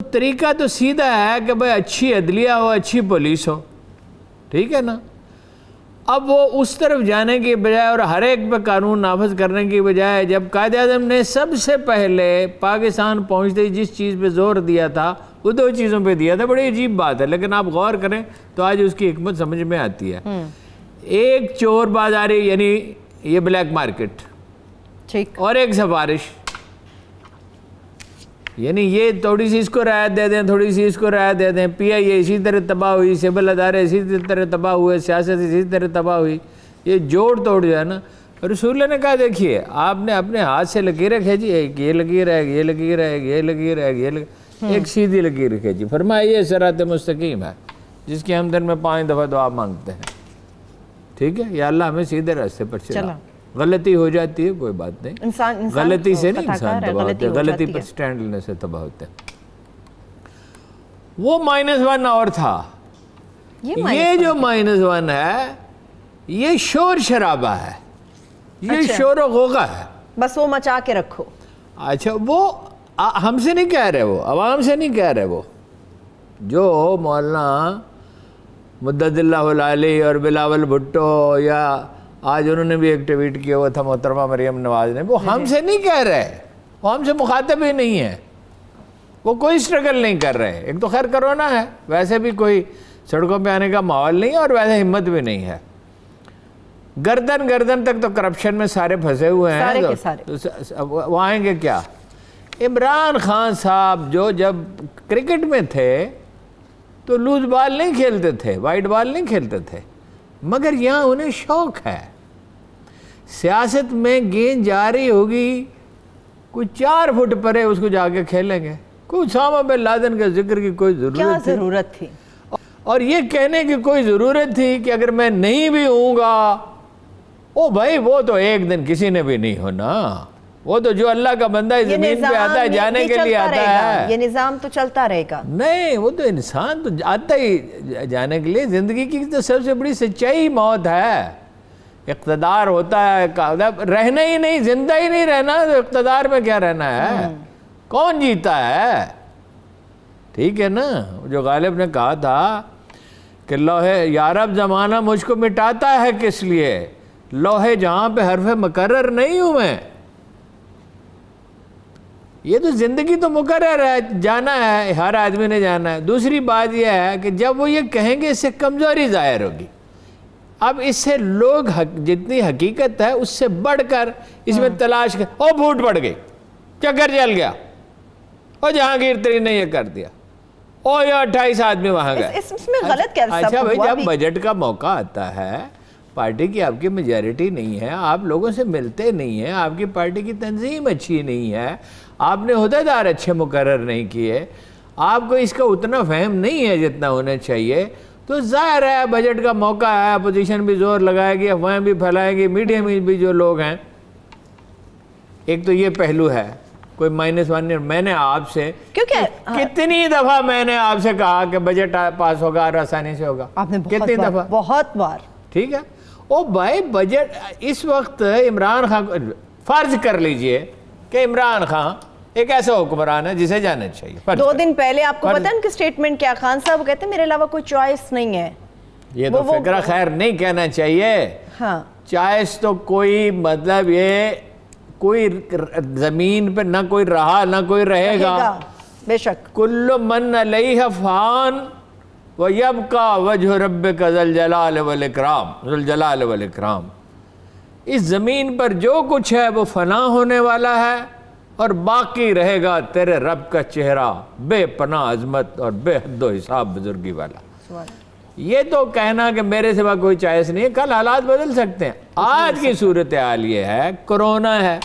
طریقہ تو سیدھا ہے کہ بھائی اچھی عدلیہ ہو، اچھی پولیس ہو، ٹھیک ہے نا. اب وہ اس طرف جانے کی بجائے اور ہر ایک پہ قانون نافذ کرنے کی بجائے، جب قائد اعظم نے سب سے پہلے پاکستان پہنچتے ہی جس چیز پہ زور دیا تھا وہ دو چیزوں پہ دیا تھا. بڑی عجیب بات ہے لیکن آپ غور کریں تو آج اس کی حکمت سمجھ میں آتی ہے. ایک چور بازاری یعنی یہ بلیک مارکیٹ، ٹھیک، اور ایک سفارش، یعنی یہ تھوڑی سی اس کو رعایت دے دیں، تھوڑی سی اس کو رعایت دے دیں. پی آئی اے اسی طرح تباہ ہوئی، سول ادارے اسی طرح تباہ ہوئے، سیاست اسی طرح تباہ ہوئی. یہ جوڑ توڑ جو ہے نا، رسول اللہ نے کہا دیکھیے آپ نے اپنے ہاتھ سے لکیریں کھینچی، ایک یہ لکیر ہے، یہ لکیر ہے، یہ لکیر ہے، یہ ایک سیدھی لکیر کھینچی. فرمایا یہ صراط مستقیم ہے جس کی ہم دن میں 5 دفعہ دعا مانگتے ہیں. ٹھیک ہے، یا اللہ ہمیں سیدھے راستے پر چلا. غلطی ہو جاتی ہے کوئی بات نہیں، غلطی سے نہیں انسان تباہ ہوتے، غلطی پر سٹینڈ لینے سے تباہ ہوتے ہیں. وہ -1 اور تھا. یہ جو -1 ہے یہ شور شرابہ ہے، یہ شور و غوغا ہے، بس وہ مچا کے رکھو. اچھا وہ ہم سے نہیں کہہ رہے، وہ عوام سے نہیں کہہ رہے. وہ جو مولانا مدد اللہ العلی اور بلاول بھٹو، یا آج انہوں نے بھی ایک ٹویٹ کیا ہوا تھا محترمہ مریم نواز نے، وہ ہم سے نہیں کہہ رہے، وہ ہم سے مخاطب ہی نہیں ہے، وہ کوئی سٹرگل نہیں کر رہے. ایک تو خیر کرونا ہے، ویسے بھی کوئی سڑکوں پہ آنے کا ماحول نہیں ہے اور ویسے ہمت بھی نہیں ہے. گردن تک تو کرپشن میں سارے پھنسے ہوئے ہیں، وہ آئیں گے کیا؟ عمران خان صاحب جو جب کرکٹ میں تھے تو لوز بال نہیں کھیلتے تھے، وائٹ بال نہیں کھیلتے تھے، مگر یہاں انہیں شوق ہے. سیاست میں گیند جا رہی ہوگی، کوئی 4 فٹ پرے اس کو جا کے کھیلیں گے. کوئی اسامہ بن لادن کے ذکر کی کوئی ضرورت تھی، اور یہ کہنے کی کوئی ضرورت تھی کہ اگر میں نہیں بھی ہوں گا، او بھائی وہ تو ایک دن کسی نے بھی نہیں ہونا. وہ تو جو اللہ کا بندہ ہے زمین پہ آتا ہے جانے کے لیے آتا ہے، یہ نظام تو چلتا رہے گا. نہیں، وہ تو انسان تو آتا ہی جانے کے لیے. زندگی کی تو سب سے بڑی سچائی موت ہے. اقتدار ہوتا ہے، رہنا ہی نہیں، زندہ ہی نہیں رہنا تو اقتدار میں کیا رہنا ہے؟ کون جیتا ہے؟ ٹھیک ہے نا. جو غالب نے کہا تھا کہ لوہے یارب زمانہ مجھ کو مٹاتا ہے کس لیے، لوہے جہاں پہ حرف مقرر نہیں ہوں میں. یہ تو زندگی تو مقرر ہے، جانا ہے، ہر آدمی نے جانا ہے. دوسری بات یہ ہے کہ جب وہ یہ کہیں گے اس سے کمزوری ظاہر ہوگی. اب اس سے لوگ جتنی حقیقت ہے اس سے بڑھ کر اس میں تلاش کر، او پھوٹ پڑ گئی، چکر چل گیا، او جہانگیر ترین نے یہ کر دیا، او یہ 28 آدمی وہاں گئے. اس میں غلط کیا؟ اچھا بھائی، جب بجٹ کا موقع آتا ہے، پارٹی کی آپ کی میجارٹی نہیں ہے، آپ لوگوں سے ملتے نہیں ہیں، آپ کی پارٹی کی تنظیم اچھی نہیں ہے، آپ نے عہدیدار اچھے مقرر نہیں کیے، آپ کو اس کا اتنا فہم نہیں ہے جتنا ہونا چاہیے، تو ظاہر ہے بجٹ کا موقع ہے، اپوزیشن بھی زور لگائے گی، افواہیں بھی پھیلائے گی، میڈیا میں بھی جو لوگ ہیں. ایک تو یہ پہلو ہے. کوئی -1 میں نے آپ سے کتنی دفعہ میں نے آپ سے کہا کہ بجٹ پاس ہوگا اور آسانی سے ہوگا؟ کتنی دفعہ؟ بہت بار. ٹھیک ہے. او بھائی بجٹ اس وقت عمران خان کو فرض کر لیجئے کہ عمران خان ایک ایسا حکمران ہے جسے جانا چاہیے. 2 دن پہلے آپ کو پتہ ان کی سٹیٹمنٹ کیا؟ خان صاحب کہتے ہیں میرے علاوہ کوئی چوائس نہیں ہے. یہ تو فکرہ خیر نہیں کہنا چاہیے. ہاں، چوائس تو کوئی مطلب یہ کوئی زمین پہ نہ کوئی رہا نہ کوئی رہے گا. بے شک. کل من علیہ فان وَيَبْقَى وَجْهُ رَبِّكَ ذُو الْجَلَالِ وَالْإِكْرَامِ. ذُو الْجَلَالِ وَالْإِكْرَامِ. اس زمین پر جو کچھ ہے وہ فنا ہونے والا ہے اور باقی رہے گا تیرے رب کا چہرہ، بے پناہ عظمت اور بے حد و حساب بزرگی والا. یہ تو کہنا کہ میرے سوا کوئی چوائس نہیں ہے، کل حالات بدل سکتے ہیں. آج کی صورتحال یہ ہے، کرونا ہے.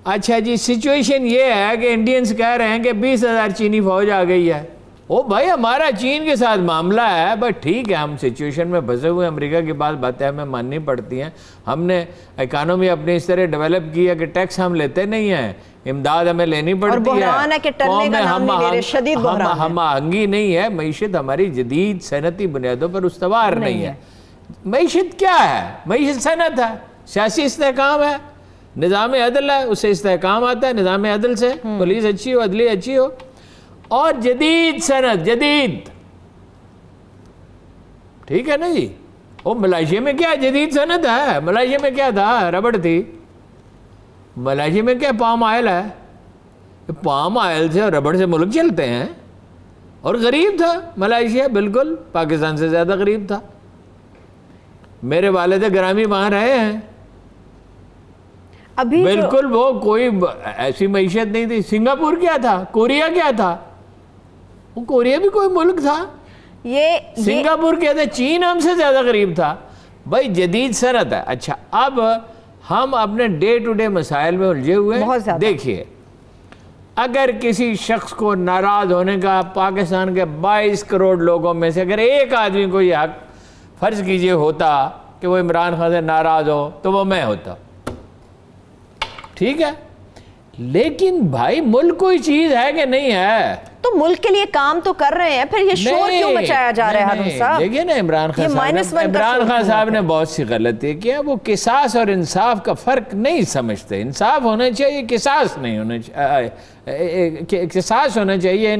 اچھا جی، سچویشن یہ ہے کہ انڈینز کہہ رہے ہیں کہ 20,000 چینی فوج آ گئی ہے. او بھائی ہمارا چین کے ساتھ معاملہ ہے، بس ٹھیک ہے، ہم سچویشن میں پھنسے ہوئے، امریکہ کی باتیں ہمیں ماننی پڑتی ہیں. ہم نے اکانومی اپنی اس طرح ڈیولپ کی ہے کہ ٹیکس ہم لیتے نہیں ہیں، امداد ہمیں لینی پڑتی ہے، ہم آہنگی نہیں ہے، معیشت ہماری جدید صنعتی بنیادوں پر استوار نہیں ہے. معیشت کیا ہے؟ معیشت صنعت ہے، سیاسی استحکام ہے، نظام عدل ہے، اس سے استحکام آتا ہے، نظام عدل سے پولیس اچھی ہو، عدلیہ اچھی ہو. اور جدید صنعت، جدید، ٹھیک ہے نا جی. وہ ملائیشیا میں کیا جدید صنعت ہے؟ ملائیشیا میں کیا تھا؟ ربڑ تھی. ملائیشیا میں کیا پام آئل ہے. پام آئل سے اور ربڑ سے ملک چلتے ہیں. اور غریب تھا ملائیشیا، بالکل پاکستان سے زیادہ غریب تھا. میرے والد گرامی وہاں رہے ہیں. ابھی بالکل وہ کوئی ایسی معیشت نہیں تھی. سنگاپور کیا تھا؟ کوریا کیا تھا؟ وہ کوریا بھی کوئی ملک تھا. یہ سنگاپور کیا تھا؟ چین ہم سے زیادہ غریب تھا. بھائی جدید صنعت ہے. اچھا اب ہم اپنے ڈے ٹو ڈے مسائل میں الجھے ہوئے ہیں. دیکھیے اگر کسی شخص کو ناراض ہونے کا پاکستان کے 22 کروڑ لوگوں میں سے اگر ایک آدمی کو یہ حق فرض کیجئے ہوتا کہ وہ عمران خان سے ناراض ہو تو وہ میں ہوتا. ٹھیک ہے، لیکن بھائی ملک کوئی چیز ہے کہ نہیں ہے؟ تو ملک کے لیے کام تو کر رہے ہیں، پھر یہ شور کیوں مچایا جا رہا ہے ہارون صاحب؟ دیکھیے نا عمران خان صاحب نے بہت سی غلطی کیا. وہ قصاص اور انصاف کا فرق نہیں سمجھتے. انصاف ہونا چاہیے، قصاص نہیں ہونا چاہیے. قصاص ہونا چاہیے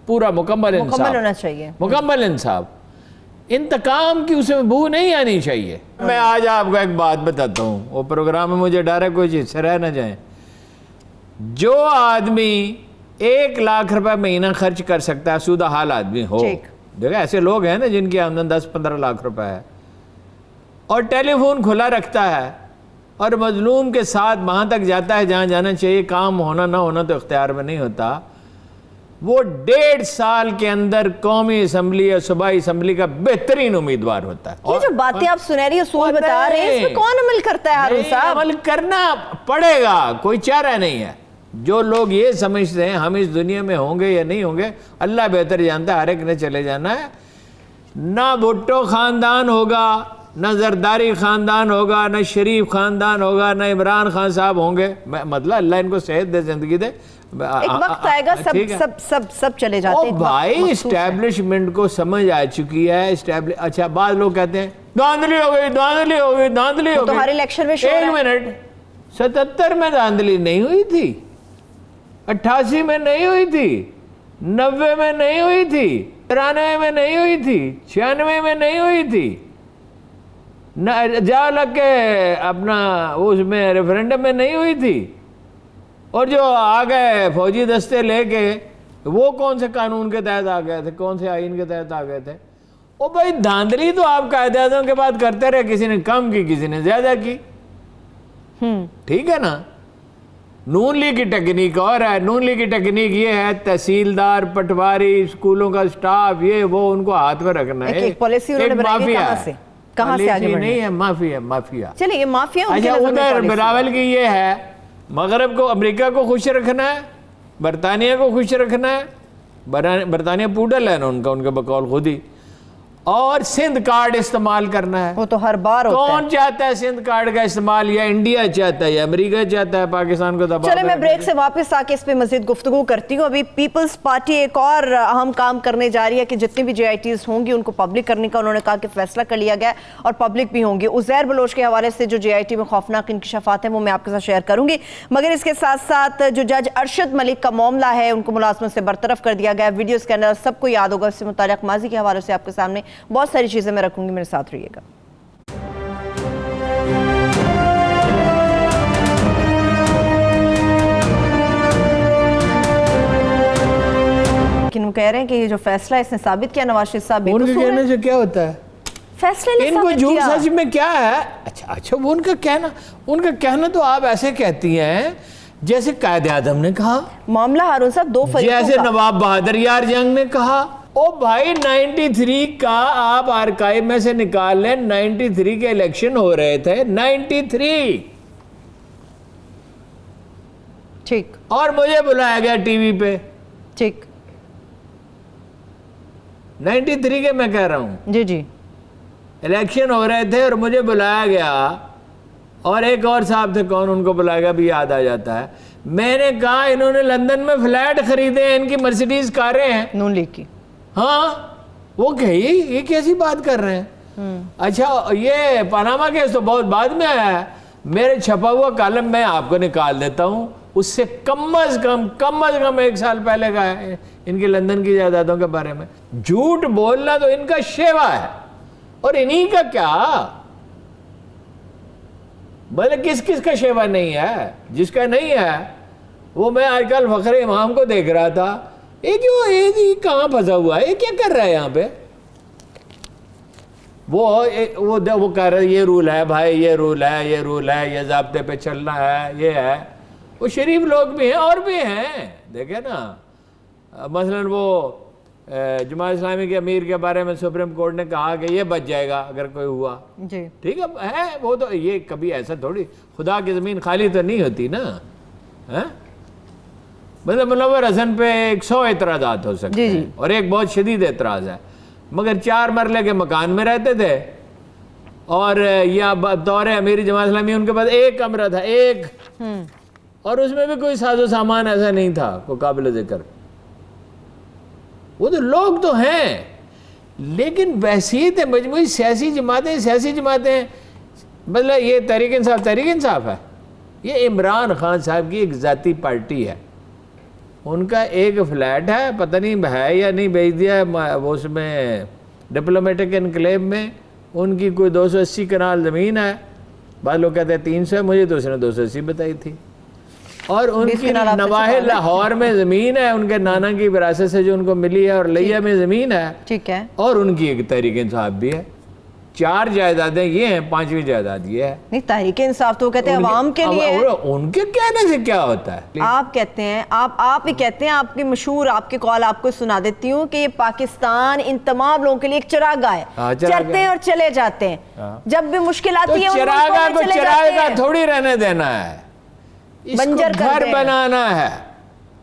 پورا مکمل انصاف ہونا چاہیے، مکمل انصاف. انتقام کی اس میں بو نہیں آنی چاہیے. میں آج آپ کو ایک بات بتاتا ہوں، وہ پروگرام میں مجھے ڈر ہے کوئی چیز سے رہ نہ جائیں. جو آدمی 1 لاکھ روپے مہینہ خرچ کر سکتا ہے، سودہ حال آدمی ہو، دیکھیں ایسے لوگ ہیں نا جن کی آمدن 10-15 لاکھ روپے ہے، اور ٹیلی فون کھلا رکھتا ہے اور مظلوم کے ساتھ وہاں تک جاتا ہے جہاں جانا چاہیے. کام ہونا نہ ہونا تو اختیار میں نہیں ہوتا. وہ 1.5 سال کے اندر قومی اسمبلی یا صوبائی اسمبلی کا بہترین امیدوار ہوتا ہے. یہ جو باتیں آپ سنہری اصول بتا رہے ہیں، اس میں کون عمل کرتا ہے ہارون صاحب؟ عمل کرنا پڑے گا، کوئی چارہ نہیں ہے. جو لوگ یہ سمجھتے ہیں ہم اس دنیا میں ہوں گے یا نہیں ہوں گے، اللہ بہتر جانتا ہے. ہر ایک نے چلے جانا ہے. نہ بھٹو خاندان ہوگا، نہ زرداری خاندان ہوگا، نہ شریف خاندان ہوگا، نہ عمران خان صاحب ہوں گے. مطلب اللہ ان کو صحت دے، زندگی دے. ایک وقت آئے گا سب چلے جاتے ہیں. بھائی اسٹیبلشمنٹ کو سمجھ آ چکی ہے. اچھا بعض لوگ کہتے ہیں دھاندلی ہو گئی، دھاندلی ہو گئی، دھاندلی ہو گئی. تو ہر الیکشن میں 1 منٹ، 77 میں دھاندلی نہیں ہوئی تھی، 88 میں نہیں ہوئی تھی، 90 میں نہیں ہوئی تھی، 93 میں نہیں ہوئی تھی، 96 میں نہیں ہوئی تھی. جا لگ کے اپنا اس میں ریفرینڈم میں نہیں ہوئی تھی. اور جو آ گئے فوجی دستے لے کے، وہ کون سے قانون کے تحت آ گئے تھے، کون سے آئین کے تحت آ گئے تھے؟ او بھائی دھاندلی تو آپ قائد اعظم کے بعد کرتے رہے، کسی نے کم کی کسی نے زیادہ کی. ٹھیک ہے نا. نون لیگ کی ٹیکنیک اور ہے. نون لیگ کی ٹیکنیک یہ ہے تحصیلدار، پٹواری، اسکولوں کا سٹاف، یہ وہ ان کو ہاتھ میں رکھنا ہے. ایک پالیسی انہوں نے بنائی ہے. کہاں سے آگے نہیں ہے، مافیا، مافیا. چلیے یہ مافیا. اچھا ادھر بلاول کی یہ ہے، مغرب کو، امریکہ کو خوش رکھنا ہے، برطانیہ کو خوش رکھنا ہے. برطانیہ پوڈل ہے نا ان کا، ان کے بقول خود ہی. اور سندھ کارڈ استعمال کرنا ہے. وہ تو ہر بار ہوتا ہے. کون چاہتا ہے سندھ کارڈ کا استعمال؟ یا انڈیا چاہتا ہے یا امریکہ چاہتا ہے پاکستان کو دباؤ؟ چلے میں بریک سے واپس آ کے اس پہ مزید گفتگو کرتی ہوں. ابھی پیپلز پارٹی ایک اور اہم کام کرنے جا رہی ہے کہ جتنی بھی JITs ہوں گی ان کو پبلک کرنے کا انہوں نے کہا کہ فیصلہ کر لیا گیا ہے، اور پبلک بھی ہوں گی. عزیر بلوچ کے حوالے سے جو JIT میں خوفناک انکشافات ہیں وہ میں آپ کے ساتھ شیئر کروں گی. مگر اس کے ساتھ ساتھ جو جج ارشد ملک کا معاملہ ہے، ان کو ملازمت سے برطرف کر دیا گیا. ویڈیو اسکینر سب کو یاد ہوگا، اس سے متعلق ماضی کے حوالے سے آپ کے سامنے بہت ساری چیزیں میں رکھوں گی. میرے ساتھ رہیے گا. لیکن وہ کہہ رہے ہیں کہ یہ جو فیصلہ اس نے ثابت کیا نواز شریف صاحب ان کے کہنے سے کیا ہوتا ہے؟ فیصلے نے ان کو ثابت جھوٹ کیا. سچ میں کیا ہے؟ اچھا وہ ان کا کہنا تو آپ ایسے کہتی ہیں جیسے قائد اعظم نے کہا، معاملہ ہارون صاحب دو فریقوں جیسے کا. نواب بہادر یار جنگ نے کہا. او بھائی 93 کا آپ آرکائیو میں سے نکال لیں، 93 کے الیکشن ہو رہے تھے، 93. ٹھیک. اور مجھے بلایا گیا ٹی وی پہ. ٹھیک. 93 کے میں کہہ رہا ہوں. جی الیکشن ہو رہے تھے اور مجھے بلایا گیا، اور ایک اور صاحب تھے، کون ان کو بلایا گیا بھی یاد آ جاتا ہے. میں نے کہا انہوں نے لندن میں فلیٹ خریدے ہیں، ان کی مرسیڈیز کاریں ہیں نون لیگ کی. ہاں. وہ کہی یہ کیسی بات کر رہے ہیں؟ اچھا یہ پاناما کیس تو بہت بعد میں آیا ہے. میرے چھپا ہوا کالم میں آپ کو نکال دیتا ہوں، اس سے کم از کم 1 سال پہلے کا ہے ان کی لندن کی جائیدادوں کے بارے میں۔ جھوٹ بولنا تو ان کا شیوا ہے، اور انہی کا کیا، بھلے کس کا شیوا نہیں ہے، جس کا نہیں ہے وہ میں آج کل فخر امام کو دیکھ رہا تھا، یہ کہاں پھنسا ہوا ہے، یہ کیا کر رہا ہے یہاں پہ، وہ کہہ رہا ہے یہ رول ہے بھائی، یہ رول ہے، یہ ضابطے پہ چلنا ہے، یہ ہے۔ وہ شریف لوگ بھی ہیں اور بھی ہیں، دیکھیں نا، مثلا وہ جماعت اسلامی کے امیر کے بارے میں سپریم کورٹ نے کہا کہ یہ بچ جائے گا اگر کوئی ہوا، جی ٹھیک ہے، وہ تو یہ کبھی ایسا تھوڑی، خدا کی زمین خالی تو نہیں ہوتی نا، مطلب منور حسن پہ 100 اعتراضات ہو سکتے ہیں اور ایک بہت شدید اعتراض ہے، مگر 4 مرلے کے مکان میں رہتے تھے، اور یا بطور امیر جماعت اسلامی ان کے پاس 1 کمرہ تھا، 1، اور اس میں بھی کوئی ساز و سامان ایسا نہیں تھا کوئی قابل ذکر۔ وہ تو لوگ تو ہیں، لیکن بحثیت مجموعی سیاسی جماعتیں مطلب یہ تحریک انصاف ہے، یہ عمران خان صاحب کی ایک ذاتی پارٹی ہے، ان کا ایک فلیٹ ہے، پتہ نہیں ہے یا نہیں بیچ دیا ہے وہ، اس میں ڈپلومیٹک انکلیو میں ان کی کوئی 280 کنال زمین ہے، بعض لوگ کہتے ہیں 300 ہے، مجھے تو اس نے 280 بتائی تھی، اور ان کی نواحِ لاہور میں زمین ہے، ان کے نانا کی وراثت سے جو ان کو ملی ہے، اور لیا میں زمین ہے، ٹھیک ہے، اور ان کی ایک تحریک انصاف بھی ہے، 4 جائیدادیں یہ ہیں، 5ویں جائیداد یہ ہے۔ نہیں تحریک انصاف تو کہتے ہیں عوام کے لیے، ان کے کہنے سے کیا ہوتا ہے؟ آپ کہتے ہیں، آپ ہی کہتے ہیں، آپ کی مشہور آپ کے قول آپ کو سنا دیتی ہوں کہ یہ پاکستان ان تمام لوگوں کے لیے ایک چراغاہ ہے، چلتے ہیں اور چلے جاتے ہیں، جب بھی مشکل آتی ہے چراغاہ کو چراغاہ تھوڑی رہنے دینا ہے، اس کو گھر بنانا ہے۔